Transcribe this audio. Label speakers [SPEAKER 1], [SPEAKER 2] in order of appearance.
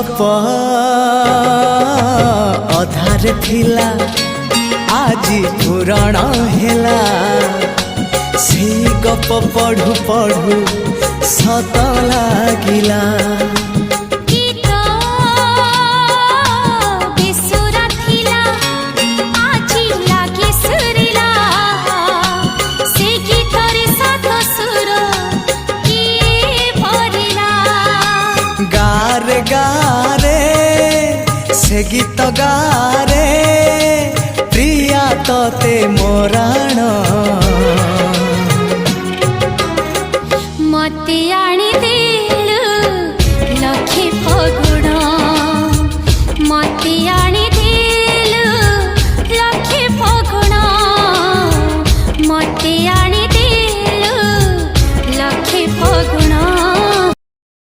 [SPEAKER 1] गप अधार थिला आजी पुराण हेला से गप पढ़ु पढ़ु सत लागिला गारे गारे से गीत गारे प्रिया तोते मोराण